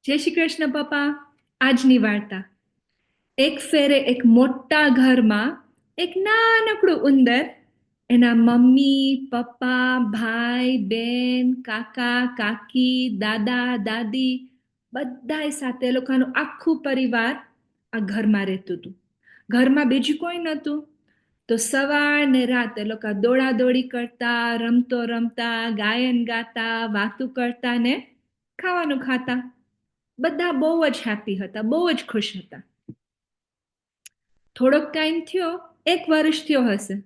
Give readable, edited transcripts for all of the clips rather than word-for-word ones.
જય શ્રી કૃષ્ણ પપ્પા. આજની વાર્તા. એક ફેરે એક મોટા ઘરમાં એક નાનકડું ઉંદર એના મમ્મી પપ્પા ભાઈ બેન કાકા કાકી દાદા દાદી બધાય સાથે એ લોકોનું આખું પરિવાર આ ઘરમાં રહેતું હતું. ઘરમાં બીજું કોઈ નહોતું. તો સવાર ને રાત એ લોકો દોડાદોડી કરતા, રમતો રમતા, ગાયન ગાતા, વાતું કરતા ને ખાવાનું ખાતા. બધા બહુ જ હેપી હતા, બહુ જ ખુશ હતા. થોડોક ટાઈમ થયો, 1 વર્ષ થયો હશે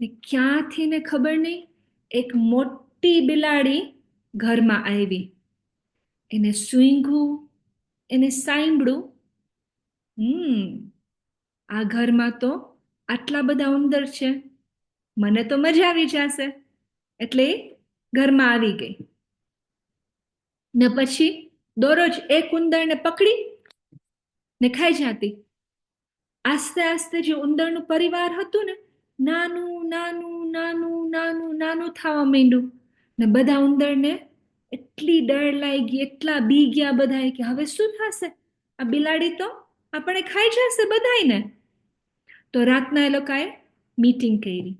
ને ક્યાંથી ને ખબર નહીં એક મોટી બિલાડી ઘરમાં આવી. એને સૂંઘ્યું, એને સાંભળ્યું, આ ઘરમાં તો આટલા બધા ઉંદર છે, મને તો મજા આવી જશે. એટલે એ ઘરમાં આવી ગઈ ને પછી દરરોજ એક ઉંદરને પકડી ને ખાઈ જાતી. આસ્તે આસ્તે જે ઉંદરનું પરિવાર હતું ને નાનું નાનું નાનું નાનું નાનું થવા માંડ્યું ને બધા ઉંદરને એટલી ડર લાગી, એટલા બી ગયા બધા કે હવે શું થશે, આ બિલાડી તો આપણે ખાઈ જશે બધાયને. તો રાતના એ લોકોએ મીટિંગ કરી.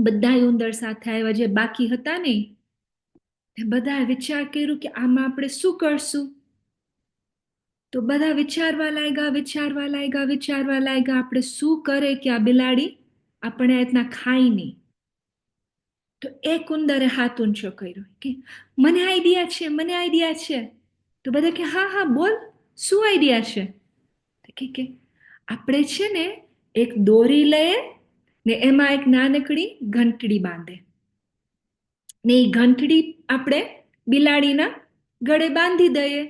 બધા ઉંદર સાથે આવ્યા જે બાકી હતા ને બધાએ વિચાર કર્યું કે આમાં આપણે શું કરશું. તો બધા વિચારવા લાગ્યા આપણે શું કરે કે આ બિલાડી આપણે રીતના ખાઈ નહીં. તો એક ઉંદરે હાથ ઊંચો કર્યો કે મને આઈડિયા છે. તો બધા કે હા હા બોલ, શું આઈડિયા છે? કે આપણે છે ને એક દોરી લઈએ ને એમાં એક નાનકડી ઘંટડી બાંધે ને એ ઘંટડી આપણે બિલાડીના ગળે બાંધી દઈએ.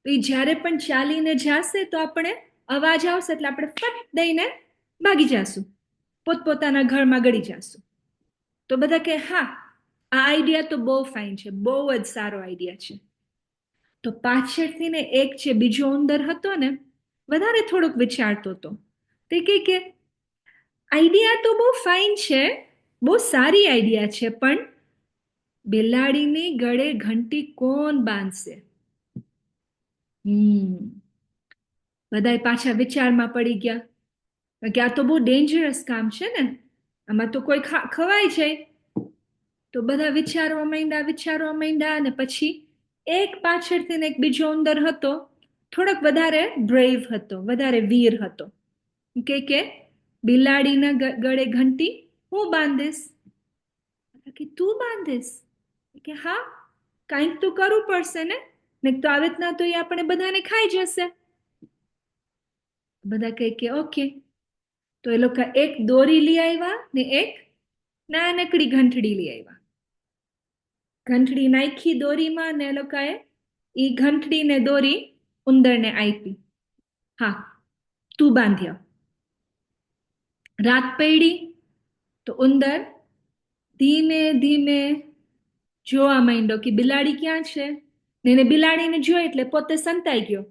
તો એ જ્યારે પણ ચાલીને જશે તો આપણે અવાજ આવશે એટલે આપણે ફટ દઈને ભાગી જશું, પોતપોતાના ઘરમાં ગળી જશું. તો બધા કે હા, આ આઈડિયા તો બહુ ફાઇન છે, બહુ જ સારો આઈડિયા છે. તો પાછળથી ને એક જે બીજો ઉંદર હતો ને વધારે થોડુંક વિચારતો હતો. તે કે આઈડિયા તો બહુ ફાઇન છે, બહુ સારી આઈડિયા છે, પણ બિલાડીની ગળે ઘંટી કોણ બાંધશે? બધા પાછા વિચારમાં પડી ગયા કે આ તો બહુ ડેન્જરસ કામ છે ને, આમાં તો કોઈ ખવાય જાય. તો બધા વિચારવા માંડ્યા અને પછી એક પાછળથી એક બીજો ઉંદર હતો, થોડોક વધારે બ્રેવ હતો, વધારે વીર હતો. કે બિલાડીના ગળે ઘંટી હું બાંધીશ. કે તું બાંધીશ? કે હા, કંઈક તો કરવું પડશે ને તો આવી રીતના તો એ આપણે બધાને ખાઈ જશે. બધા કહે કે ઓકે. તો એ લોકો એક દોરી લઈ આવ્યા ને એક નાનકડી ઘંટડી લઈ આવ્યા. ઘંટડી નાખી દોરીમાં ને એ લોકોએ એ ઘંટડી ને દોરી ઉંદરને આપી. હા, તું બાંધ્યો. રાત પડી તો ઉંદર ધીમે ધીમે જોવા માંડ્યો કે બિલાડી ક્યાં છે ને એને બિલાડીને જોઈ એટલે પોતે સંતાઈ ગયો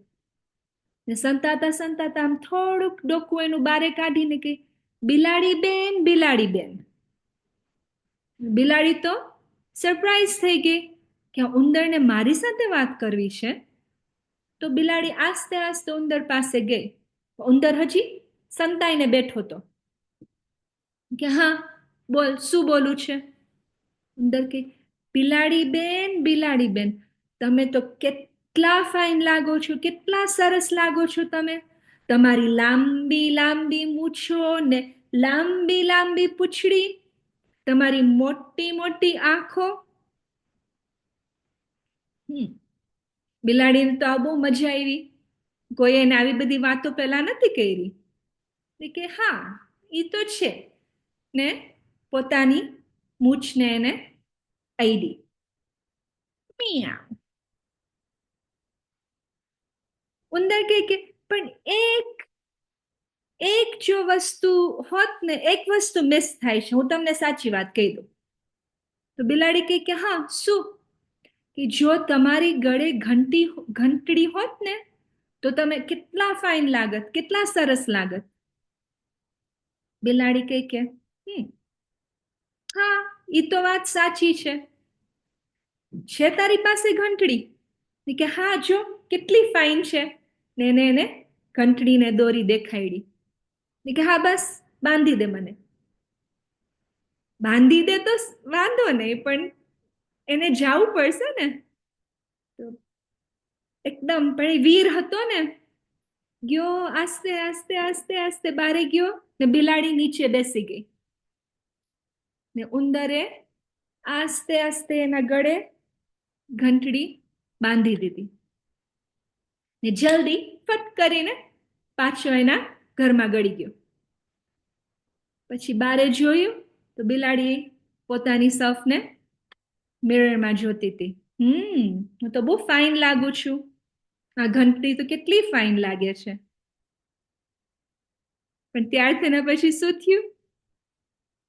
ને સંતાતા સંતાતા આમ થોડુંક ડોકું એનું બારે કાઢીને કે બિલાડી બેન, બિલાડી બેન. બિલાડી તો સરપ્રાઈઝ થઈ ગઈ કે ઉંદરને મારી સાથે વાત કરવી છે. તો બિલાડી આસ્તે આસ્તે ઉંદર પાસે ગઈ. ઉંદર હજી સંતાઈને બેઠો હતો કે હા બોલ, શું બોલું છે? ઉંદર કે બિલાડી બેન, તમે તો કેટલા ફાઇન લાગો છો, કેટલા સરસ લાગો છો તમે. તમારી લાંબી લાંબી મૂછો ને લાંબી લાંબી પૂંછડી, તમારી મોટી મોટી આંખો. બિલાડીને તો આ બહુ મજા આવી, કોઈ એને આવી બધી વાતો પહેલા નથી કરી. કે હા, એ તો છે ને પોતાની મૂછને એને અડી. મિયાઉ. ઉંદર કે પણ એક જો વસ્તુ હોત ને, એક વસ્તુ મિસ થાય છે, હું તમને સાચી વાત કહી દઉં. તો બિલાડી કે હા શું? કે જો તમારી ગળે ઘંટડી હોત ને તો તમે કેટલા ફાઇન લાગત, કેટલા સરસ લાગત. બિલાડી કે હા, એ તો વાત સાચી છે તારી પાસે ઘંટડી કે હા જો કેટલી ફાઇન છે. ને એને ઘંટડીને દોરી દેખાડી કે હા બસ બાંધી દે મને. બાંધી દે તો વાંધો નહીં, પણ એને જવું પડશે ને. તો એકદમ પણ એ વીર હતો ને, ગયો આસ્તે આસ્તે આસ્તે આસ્તે બારે ગયો ને બિલાડી નીચે બેસી ગઈ ને ઉંદરે આસ્તે આસ્તે એના ગળે ઘંટડી બાંધી દીધી ને જલ્દી ફટ કરીને પાછો એના ઘરમાં ગળી ગયો. પછી બારે જોયું તો બિલાડી પોતાની સફને મિરરમાં જોતી હતી. હું તો બહુ ફાઇન લાગુ છું. આ ઘંટડી તો કેટલી ફાઇન લાગે છે. પણ ત્યારથી પછી શું થયું?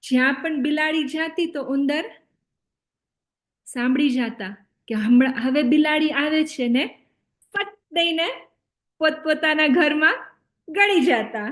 જ્યાં પણ બિલાડી જાતી તો ઉંદર સાંભળી જતા કે હમણાં હવે બિલાડી આવે છે ને ફટ દઈને પોતપોતાના ઘરમાં ગળી જતા.